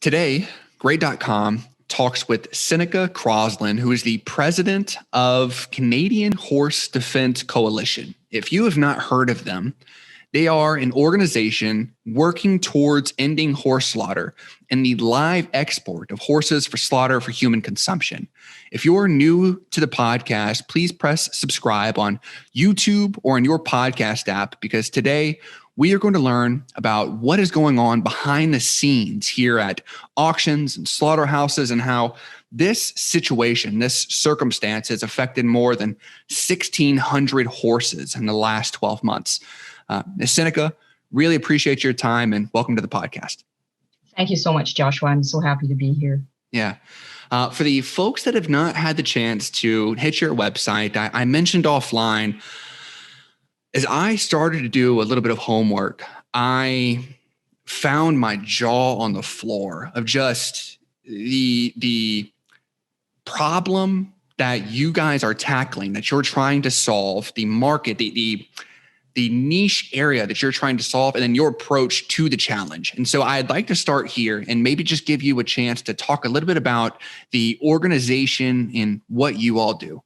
Today, Great.com talks with Seneca Crosland, who is the president of Canadian Horse Defense Coalition. If you have not heard of them, they are an organization working towards ending horse slaughter and the live export of horses for slaughter for human consumption. If you're new to the podcast, please press subscribe on YouTube or in your podcast app, because today we are going to learn about what is going on behind the scenes here at auctions and slaughterhouses and how this situation, this circumstance has affected more than 1,600 horses in the last 12 months. Ms. Seneca, really appreciate your time and welcome to the podcast. Thank you so much, Joshua. I'm so happy to be here. Yeah. For the folks that have not had the chance to hit your website, I mentioned offline, as I started to do a little bit of homework, I found my jaw on the floor of just the problem that you guys are tackling, that you're trying to solve, the market, the niche area that you're trying to solve, and then your approach to the challenge. And so I'd like to start here and maybe just give you a chance to talk a little bit about the organization and what you all do.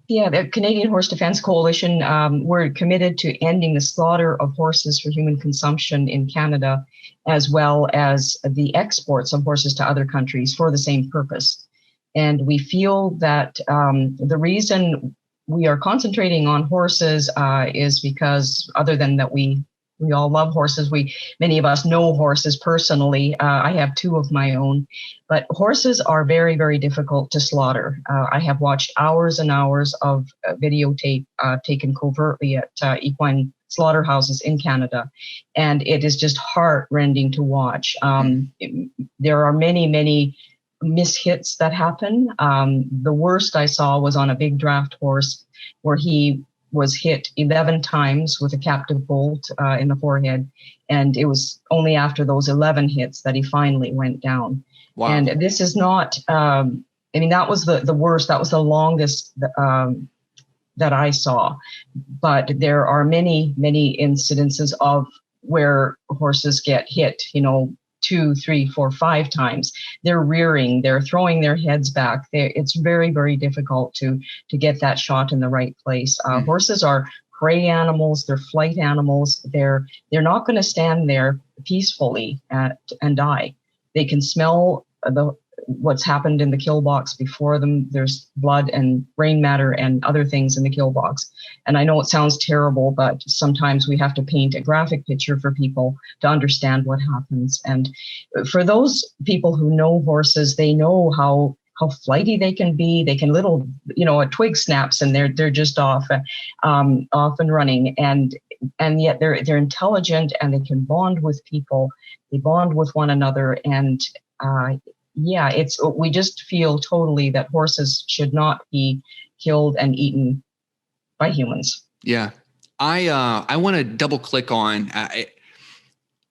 Yeah, the Canadian Horse Defense Coalition, we're committed to ending the slaughter of horses for human consumption in Canada, as well as the exports of horses to other countries for the same purpose. And we feel that the reason we are concentrating on horses is because, other than that we all love horses, many of us know horses personally. I have two of my own, but horses are very, very difficult to slaughter. I have watched hours and hours of videotape taken covertly at equine slaughterhouses in Canada, and it is just heart-rending to watch. There are many, many mishits that happen. The worst I saw was on a big draft horse where he was hit 11 times with a captive bolt in the forehead. And it was only after those 11 hits that he finally went down. Wow. And this is not, that was the worst. That was the longest that I saw. But there are many, many incidences of where horses get hit, 2, 3, 4, 5 times. They're rearing, they're throwing their heads back. It's very, very difficult to get that shot in the right place. Horses are prey animals, they're flight animals. They're not going to stand there peacefully and die. They can smell what's happened in the kill box before them. There's blood and brain matter and other things in the kill box. And I know it sounds terrible, but sometimes we have to paint a graphic picture for people to understand what happens. And for those people who know horses, they know how flighty they can be. They can a twig snaps and they're just off and running. And yet they're intelligent and they can bond with people. They bond with one another. And we just feel totally that horses should not be killed and eaten by humans. Yeah. I want to double click on,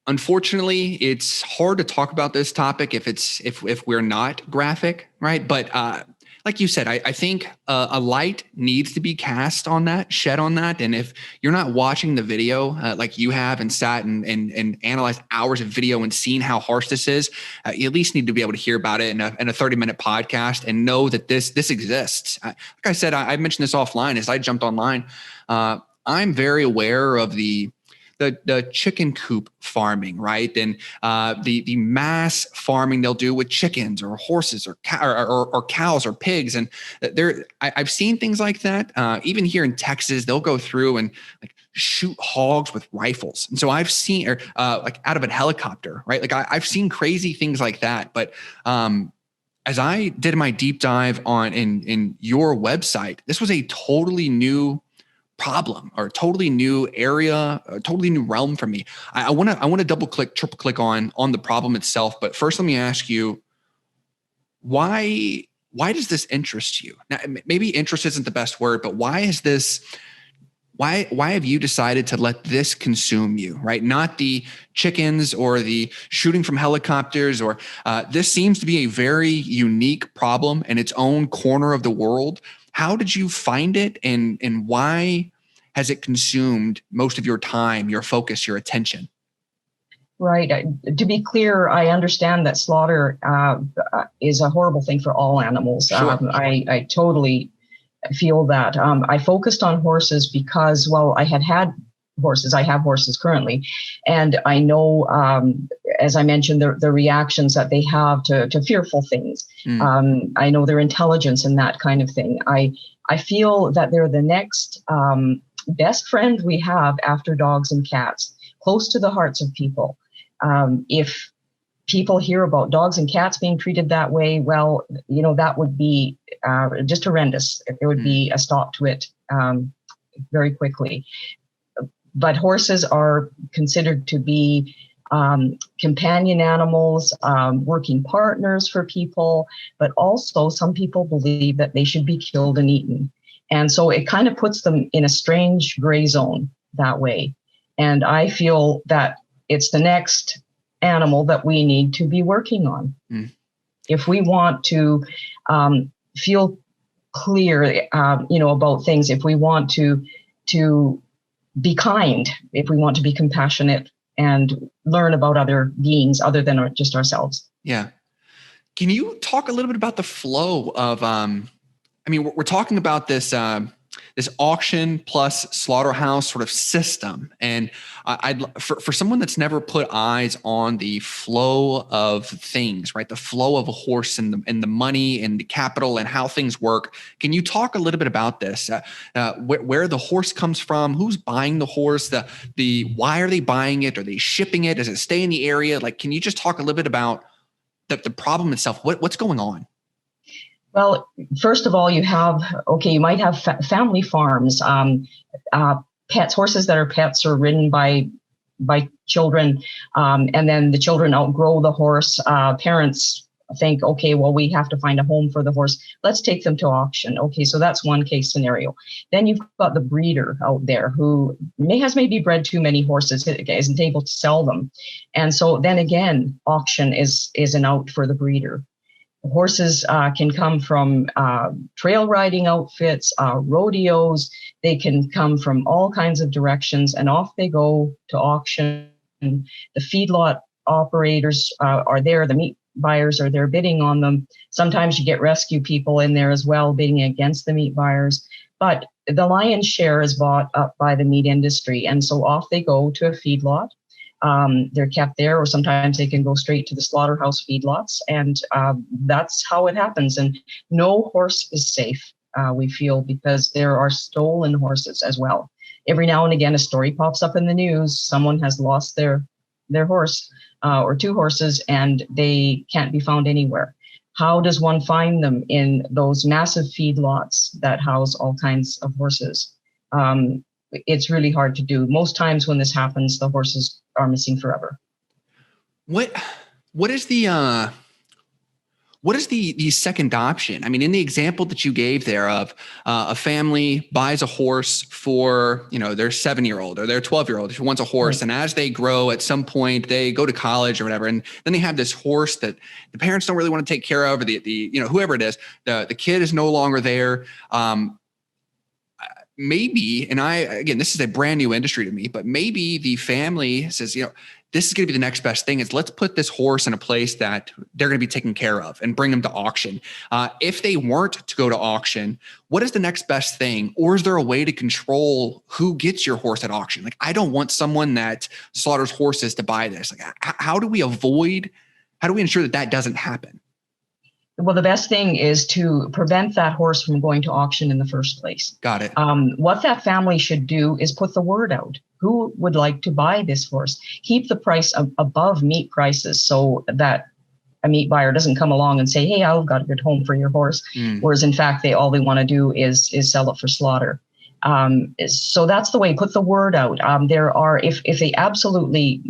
unfortunately, it's hard to talk about this topic if we're not graphic, right? But like you said, I think a light needs to be shed on that. And if you're not watching the video like you have and sat and analyzed hours of video and seen how harsh this is, you at least need to be able to hear about it in a 30-minute podcast and know that this exists. Like I said, I mentioned this offline as I jumped online. I'm very aware of the chicken coop farming, right? And the mass farming they'll do with chickens or horses or cows or pigs. And I've seen things like that. Even here in Texas, they'll go through and shoot hogs with rifles. And so I've seen, out of a helicopter, right? I've seen crazy things like that. But as I did my deep dive in your website, this was a totally new problem or a totally new area, a totally new realm for me. I want to double click, triple click on the problem itself. But first, let me ask you, why does this interest you? Now, maybe interest isn't the best word, but why have you decided to let this consume you, right? Not the chickens or the shooting from helicopters, or this seems to be a very unique problem in its own corner of the world. How did you find it, and why has it consumed most of your time, your focus, your attention? Right. To be clear, I understand that slaughter is a horrible thing for all animals. Sure. I totally feel that. I focused on horses because, well, I had horses. I have horses currently. And I know, as I mentioned, the reactions that they have to fearful things. I know their intelligence and that kind of thing. I feel that they're the next best friend we have after dogs and cats, close to the hearts of people. If people hear about dogs and cats being treated that way, well, that would be just horrendous. There would be a stop to it very quickly. But horses are considered to be companion animals, working partners for people, but also some people believe that they should be killed and eaten. And so it kind of puts them in a strange gray zone that way. And I feel that it's the next animal that we need to be working on. If we want to feel clear, about things, if we want to be kind, if we want to be compassionate and learn about other beings other than just ourselves. Yeah. Can you talk a little bit about the flow of, we're talking about this, this auction plus slaughterhouse sort of system. And for someone that's never put eyes on the flow of things, right? The flow of a horse and the money and the capital and how things work. Can you talk a little bit about this? Where the horse comes from, who's buying the horse, why are they buying it? Are they shipping it? Does it stay in the area? Like, can you just talk a little bit about the problem itself? What's going on? Well, first of all, you might have family farms, pets, horses that are pets are ridden by children, and then the children outgrow the horse. Parents think, okay, well, we have to find a home for the horse. Let's take them to auction. Okay, so that's one case scenario. Then you've got the breeder out there who has maybe bred too many horses, isn't able to sell them. And so then again, auction is an out for the breeder. Horses can come from trail riding outfits, rodeos. They can come from all kinds of directions, and off they go to auction. The feedlot operators are there. The meat buyers are there bidding on them. Sometimes you get rescue people in there as well, bidding against the meat buyers. But the lion's share is bought up by the meat industry, and so off they go to a feedlot. They're kept there, or sometimes they can go straight to the slaughterhouse feedlots, and that's how it happens. And no horse is safe, we feel, because there are stolen horses as well. Every now and again, a story pops up in the news. Someone has lost their horse or two horses, and they can't be found anywhere. How does one find them in those massive feedlots that house all kinds of horses? It's really hard to do. Most times when this happens, the horses are missing forever. What is the second option? I mean, in the example that you gave there of a family buys a horse for, their 7-year-old or their 12-year-old who wants a horse. Right. And as they grow, at some point they go to college or whatever. And then they have this horse that the parents don't really want to take care of, or the whoever it is, the kid is no longer there. Maybe, and again, this is a brand new industry to me, but maybe the family says, this is going to be the next best thing. Let's put this horse in a place that they're going to be taken care of and bring them to auction. If they weren't to go to auction, what is the next best thing? Or is there a way to control who gets your horse at auction? Like, I don't want someone that slaughters horses to buy this. Like, how do we ensure that doesn't happen? Well, the best thing is to prevent that horse from going to auction in the first place. Got it. What that family should do is put the word out. Who would like to buy this horse? Keep the price above meat prices so that a meat buyer doesn't come along and say, hey, I've got a good home for your horse. Whereas in fact, all they want to do is sell it for slaughter. So that's the way, put the word out. There are, if they absolutely,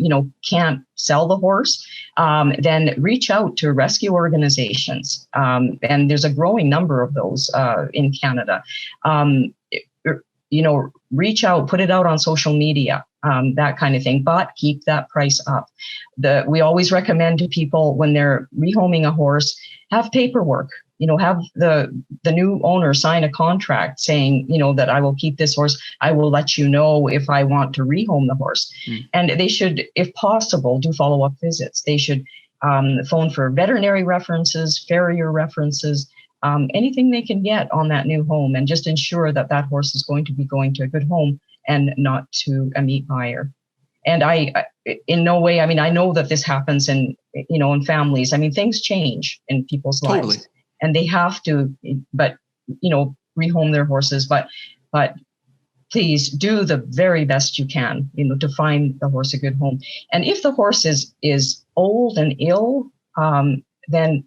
can't sell the horse, then reach out to rescue organizations. And there's a growing number of those in Canada. Reach out, put it out on social media, that kind of thing, but keep that price up. We always recommend to people when they're rehoming a horse, have paperwork. have the new owner sign a contract saying, that I will keep this horse. I will let you know if I want to rehome the horse. And they should, if possible, do follow-up visits. They should phone for veterinary references, farrier references, anything they can get on that new home, and just ensure that that horse is going to be going to a good home and not to a meat buyer. And I, in no way, I know that this happens in families. Things change in people's lives, and they have to, rehome their horses. But please do the very best you can, to find the horse a good home. And if the horse is old and ill, then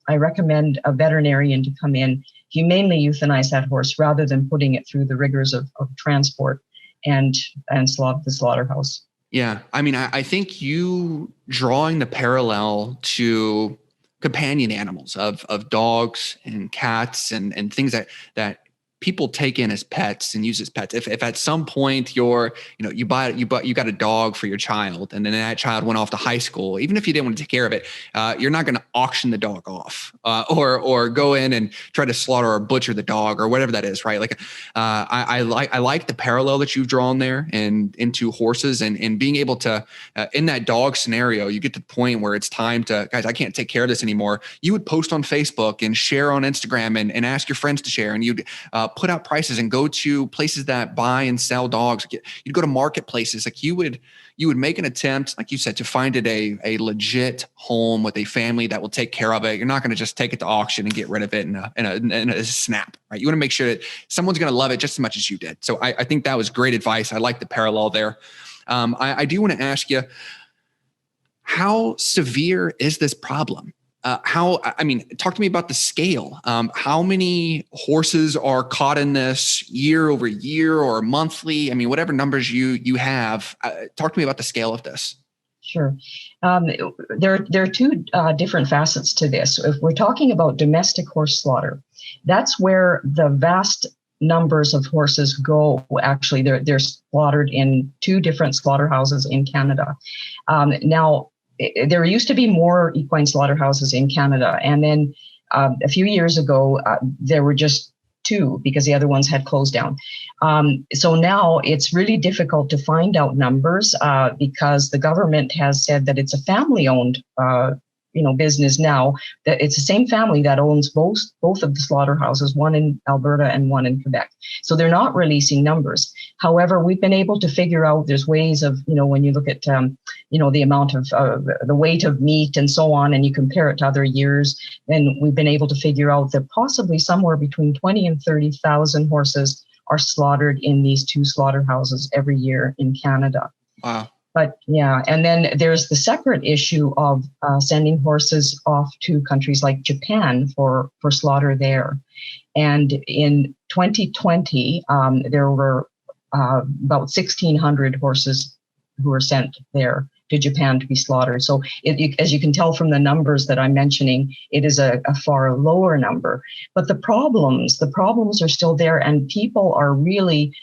I recommend a veterinarian to come in, humanely euthanize that horse rather than putting it through the rigors of transport and the slaughterhouse. Yeah. I think you drawing the parallel to companion animals of dogs and cats and things that people take in as pets and use as pets. If at some point you got a dog for your child, and then that child went off to high school, even if you didn't want to take care of it, you're not going to auction the dog off, or go in and try to slaughter or butcher the dog or whatever that is, right? I like the parallel that you've drawn there and into horses and being able to, in that dog scenario, you get to the point where it's time to, guys, I can't take care of this anymore. You would post on Facebook and share on Instagram and ask your friends to share, and you'd put out prices and go to places that buy and sell dogs. You'd go to marketplaces. You would make an attempt, like you said, to find it a legit home with a family that will take care of it. You're not going to just take it to auction and get rid of it in a snap, right? You want to make sure that someone's going to love it just as much as you did. So I think that was great advice. I like the parallel there. I do want to ask you, how severe is this problem? Talk to me about the scale. How many horses are caught in this year over year or monthly? Whatever numbers you have, talk to me about the scale of this. Sure. There are two different facets to this. If we're talking about domestic horse slaughter, that's where the vast numbers of horses go. Actually, they're slaughtered in two different slaughterhouses in Canada. Now, there used to be more equine slaughterhouses in Canada. And then a few years ago, there were just two because the other ones had closed down. So now it's really difficult to find out numbers because the government has said that it's a family-owned business now, that it's the same family that owns both of the slaughterhouses, one in Alberta and one in Quebec. So they're not releasing numbers. However, we've been able to figure out there's ways of, when you look at, the amount of the weight of meat and so on, and you compare it to other years, then we've been able to figure out that possibly somewhere between 20 and 30,000 horses are slaughtered in these two slaughterhouses every year in Canada. Wow. But yeah, and then there's the separate issue of sending horses off to countries like Japan for slaughter there. And in 2020, there were about 1,600 horses who were sent there to Japan to be slaughtered. So as you can tell from the numbers that I'm mentioning, it is a far lower number. But the problems are still there, and people are really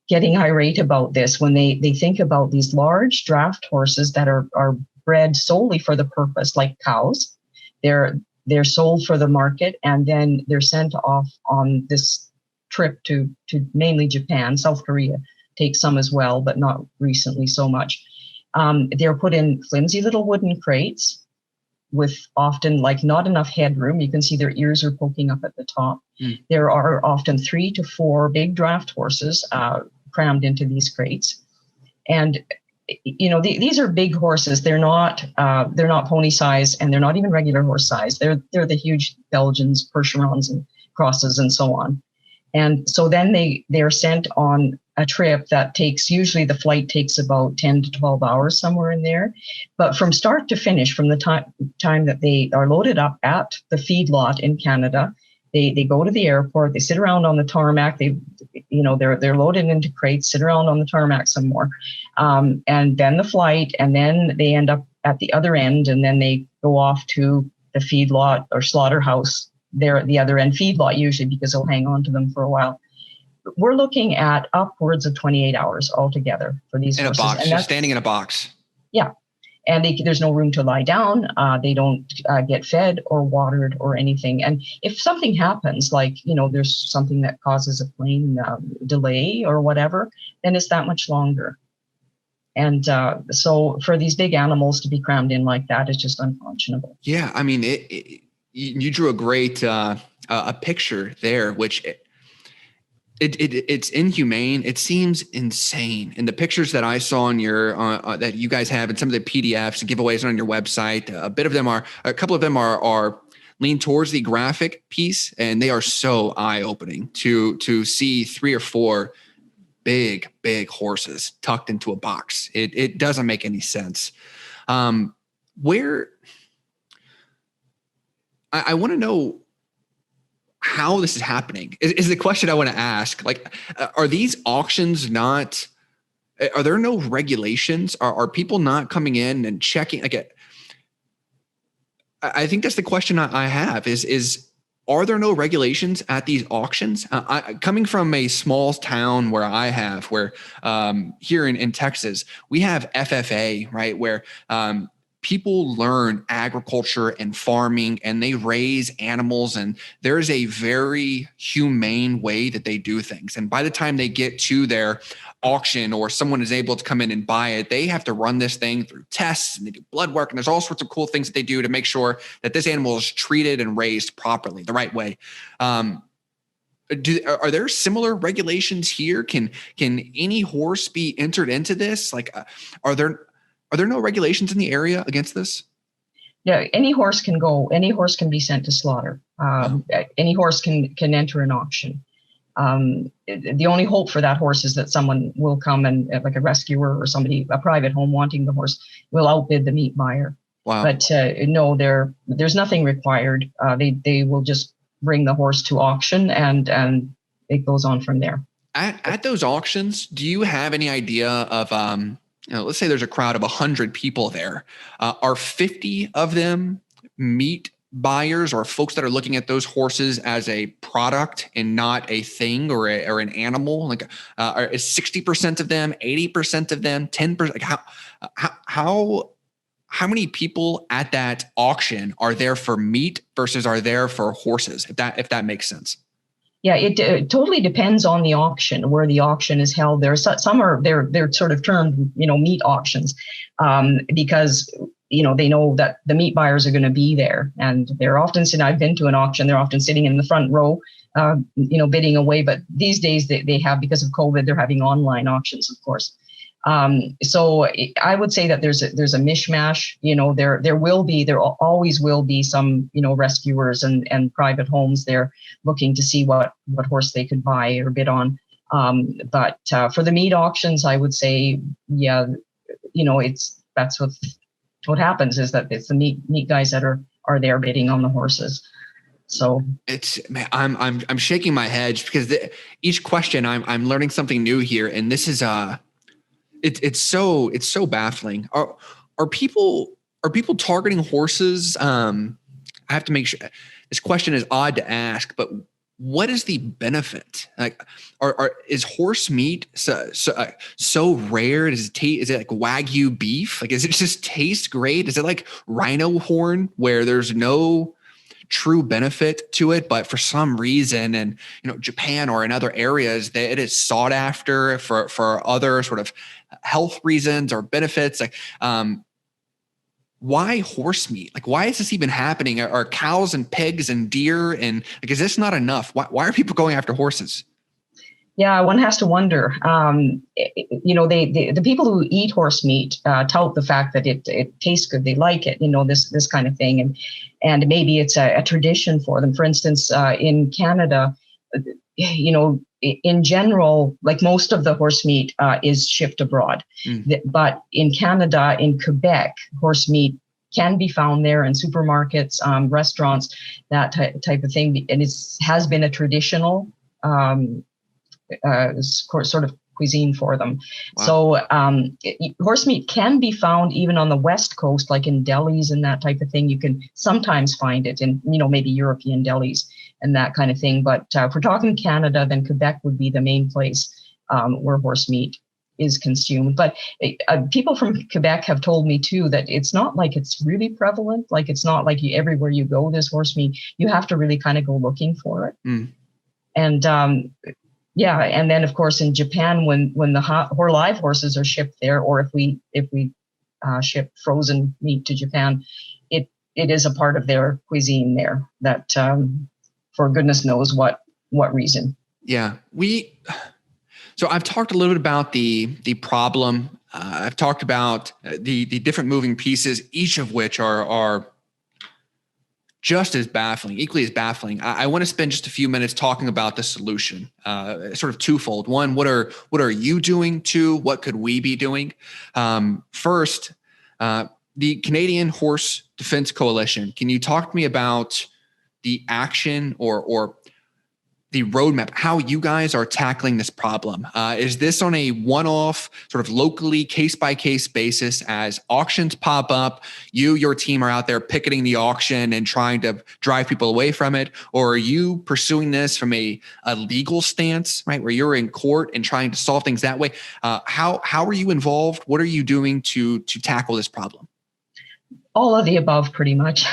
getting irate about this when they think about these large draft horses that are bred solely for the purpose, like cows. They're sold for the market, and then they're sent off on this trip to mainly Japan. South Korea takes some as well, but not recently so much. They're put in flimsy little wooden crates with often not enough headroom. You can see their ears are poking up at the top. There are often 3 to 4 big draft horses crammed into these crates. And, these are big horses. They're not pony size, and they're not even regular horse size. They're the huge Belgians, Percherons, and crosses, and so on. And so then they're sent on a trip that usually the flight takes about 10 to 12 hours, somewhere in there. But from start to finish, from the time that they are loaded up at the feedlot in Canada, they go to the airport, they sit around on the tarmac, they're loaded into crates, sit around on the tarmac some more. And then the flight, and then they end up at the other end, and then they go off to the feedlot or slaughterhouse. They're at the other end, feedlot usually, because they'll hang on to them for a while. We're looking at upwards of 28 hours altogether for these horses. In a box, just standing in a box. Yeah. and there's no room to lie down. They don't get fed or watered or anything. And if something happens, like, there's something that causes a plane delay or whatever, then it's that much longer. And so for these big animals to be crammed in like that is just unconscionable. Yeah, I mean, you drew a great a picture there, which it's inhumane. It seems insane. And the pictures that I saw on your that you guys have, and some of the PDFs and giveaways on your website, a couple of them are lean towards the graphic piece, and they are so eye-opening to see 3 or 4 big horses tucked into a box. It doesn't make any sense. Where I want to know how this is happening is the question I want to ask. Like, are these auctions not? Are there no regulations? Are people not coming in and checking? Like, I think that's the question I have. Is are there no regulations at these auctions? Coming from a small town where here in Texas, we have FFA, right? Where people learn agriculture and farming, and they raise animals, and there is a very humane way that they do things. And by the time they get to their auction or someone is able to come in and buy it, they have to run this thing through tests, and they do blood work, and there's all sorts of cool things that they do to make sure that this animal is treated and raised properly, the right way. Are there similar regulations here? Can any horse be entered into this? Like, are there no regulations in the area against this? Yeah, any horse can go. Any horse can be sent to slaughter. Any horse can enter an auction. The only hope for that horse is that someone will come and, like a rescuer or somebody, a private home wanting the horse, will outbid the meat buyer. Wow. But no, there's nothing required. They will just bring the horse to auction, and it goes on from there. At those auctions, do you have any idea of let's say there's a crowd of 100 people there. Are 50 of them meat buyers or folks that are looking at those horses as a product and not a thing or an animal? Like, is 60% of them, 80% of them, 10%? Like, how many people at that auction are there for meat versus are there for horses? If that makes sense. Yeah, it totally depends on the auction, where the auction is held. There's some they're sort of termed, meat auctions, because, they know that the meat buyers are going to be there, and they're often sitting. I've been to an auction. They're often sitting in the front row, bidding away. But these days they have, because of COVID, they're having online auctions, of course. So I would say that there's a mishmash. There always will be some, rescuers and private homes there looking to see what horse they could buy or bid on. But for the meat auctions, I would say, yeah, that's what happens, is that it's the meat guys that are there bidding on the horses. So I'm shaking my head because each question I'm learning something new here, and this is it's so baffling. Are people targeting horses? I have to make sure this question is odd to ask, but what is the benefit? Like, is horse meat so rare? Is it like Wagyu beef? Like, does it just taste great? Is it like rhino horn where there's no true benefit to it, but for some reason, and Japan or in other areas, that it is sought after for other sort of health reasons or benefits? Like, why horse meat? Like, why is this even happening? Are cows and pigs and deer, and like, is this not enough? Why are people going after horses? Yeah, one has to wonder. The people who eat horse meat tout the fact that it tastes good. They like it, this kind of thing, and maybe it's a tradition for them. For instance, in Canada, in general, like most of the horse meat is shipped abroad. But in Canada, in Quebec, horse meat can be found there in supermarkets, restaurants, that type of thing. And it has been a traditional sort of cuisine for them. Wow. So horse meat can be found even on the West Coast, like in delis and that type of thing. You can sometimes find it in, maybe European delis and that kind of thing. But if we're talking Canada, then Quebec would be the main place where horse meat is consumed. But people from Quebec have told me too that it's not like it's really prevalent. Like it's not like everywhere you go, there's horse meat. You have to really kind of go looking for it. And yeah, and then of course in Japan, when the live horses are shipped there, or if we ship frozen meat to Japan, it is a part of their cuisine there. That for goodness knows what reason. Yeah, so I've talked a little bit about the problem. I've talked about the different moving pieces, each of which are just as baffling, equally as baffling. I want to spend just a few minutes talking about the solution, sort of twofold. One, what are you doing? Two, what could we be doing? First, the Canadian Horse Defense Coalition. Can you talk to me about the action or the roadmap, how you guys are tackling this problem? Is this on a one-off, sort of locally, case-by-case basis as auctions pop up, your team are out there picketing the auction and trying to drive people away from it? Or are you pursuing this from a legal stance, right, where you're in court and trying to solve things that way? How are you involved? What are you doing to tackle this problem? All of the above, pretty much.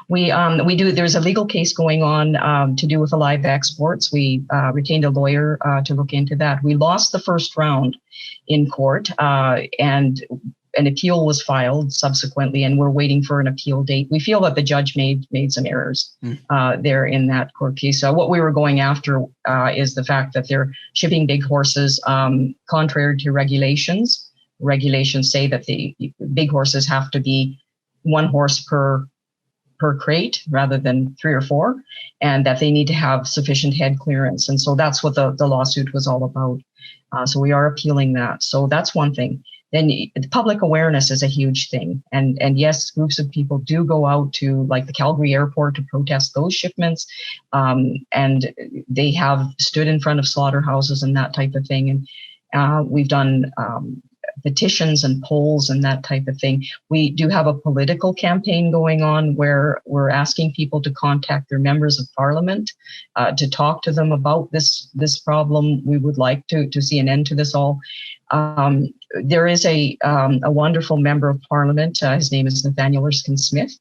We do. There's a legal case going on to do with the live exports. We retained a lawyer to look into that. We lost the first round in court, and an appeal was filed subsequently, and we're waiting for an appeal date. We feel that the judge made some errors there in that court case. So what we were going after is the fact that they're shipping big horses contrary to regulations. Regulations say that the big horses have to be one horse per crate rather than 3 or 4, and that they need to have sufficient head clearance. And so that's what the lawsuit was all about. So we are appealing that. So that's one thing. Then public awareness is a huge thing. And yes, groups of people do go out to like the Calgary airport to protest those shipments. And they have stood in front of slaughterhouses and that type of thing. And we've done petitions and polls and that type of thing. We do have a political campaign going on where we're asking people to contact their members of parliament to talk to them about this problem. We would like to see an end to this all. There is a wonderful member of parliament. His name is Nathaniel Erskine-Smith,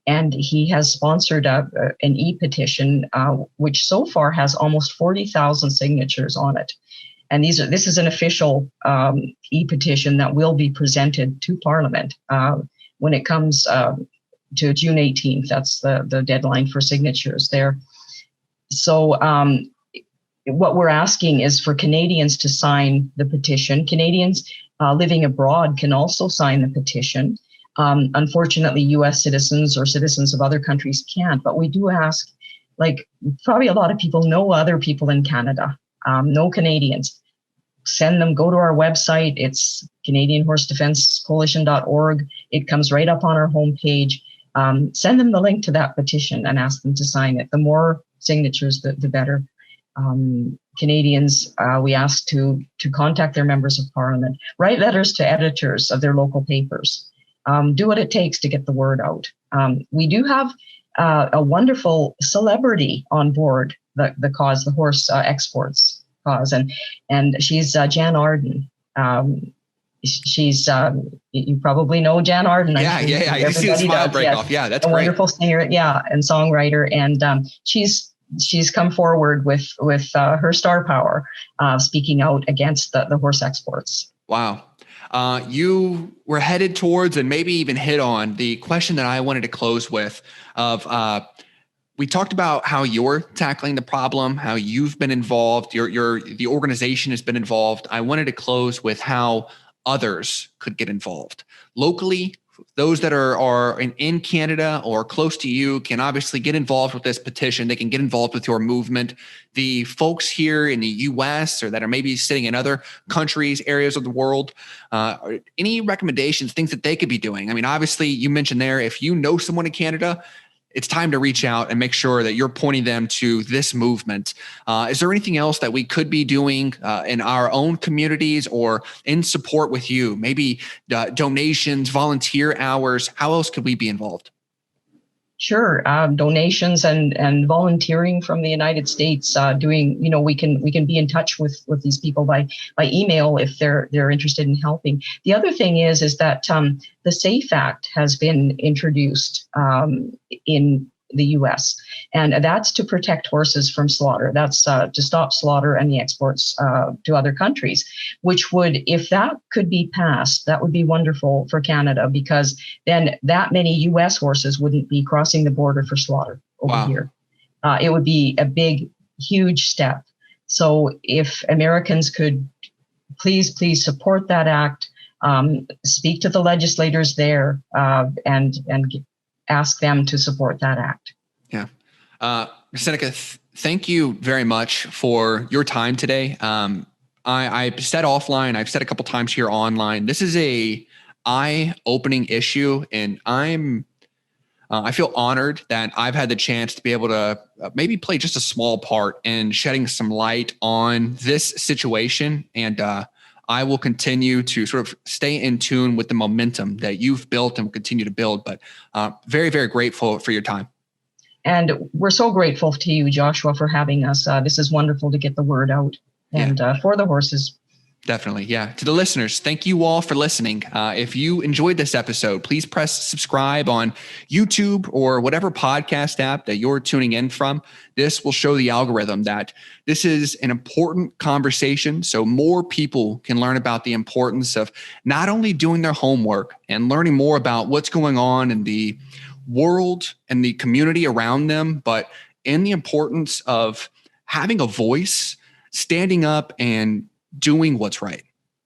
and he has sponsored an e-petition, which so far has almost 40,000 signatures on it. And this is an official e-petition that will be presented to Parliament when it comes to June 18th. That's the deadline for signatures there. So what we're asking is for Canadians to sign the petition. Canadians living abroad can also sign the petition. Unfortunately, U.S. citizens or citizens of other countries can't. But we do ask, like probably a lot of people know other people in Canada. No Canadians. Send them, go to our website. It's CanadianHorseDefenseCoalition.org. It comes right up on our homepage. Send them the link to that petition and ask them to sign it. The more signatures, the better. Canadians, we ask to contact their members of parliament, write letters to editors of their local papers, do what it takes to get the word out. We do have a wonderful celebrity on board the cause, the horse exports cause, and she's Jan Arden. She's you probably know Jan Arden. Yeah. I see the smile break off. Yeah, that's a great. Wonderful singer, and songwriter, and she's come forward with her star power, speaking out against the horse exports. Wow. You were headed towards and maybe even hit on the question that I wanted to close with of we talked about how you're tackling the problem, how you've been involved, the organization has been involved. I wanted to close with how others could get involved. Locally, those that are in Canada or close to you can obviously get involved with this petition. They can get involved with your movement. The folks here in the US or that are maybe sitting in other countries, areas of the world, any recommendations, things that they could be doing? I mean, obviously you mentioned there, if you know someone in Canada, it's time to reach out and make sure that you're pointing them to this movement. Is there anything else that we could be doing in our own communities or in support with you? Maybe donations, volunteer hours. How else could we be involved? Sure. Donations and volunteering from the United States. Doing, we can be in touch with these people by email if they're interested in helping. The other thing is that the SAFE Act has been introduced in the U.S. and that's to protect horses from slaughter. That's to stop slaughter and the exports to other countries. Which would, if that could be passed, that would be wonderful for Canada, because then that many U.S. horses wouldn't be crossing the border for slaughter over here. It would be a big, huge step. So if Americans could please support that act, speak to the legislators there, and ask them to support that act. Yeah. Seneca, thank you very much for your time today. I said offline, I've said a couple times here online, this is a eye-opening issue, and I feel honored that I've had the chance to be able to maybe play just a small part in shedding some light on this situation. And I will continue to sort of stay in tune with the momentum that you've built and will continue to build. But very, very grateful for your time. And we're so grateful to you, Joshua, for having us. This is wonderful to get the word out and for the horses. Definitely. Yeah. To the listeners, thank you all for listening. If you enjoyed this episode, please press subscribe on YouTube or whatever podcast app that you're tuning in from. This will show the algorithm that this is an important conversation, so more people can learn about the importance of not only doing their homework and learning more about what's going on in the world and the community around them, but in the importance of having a voice, standing up and doing what's right.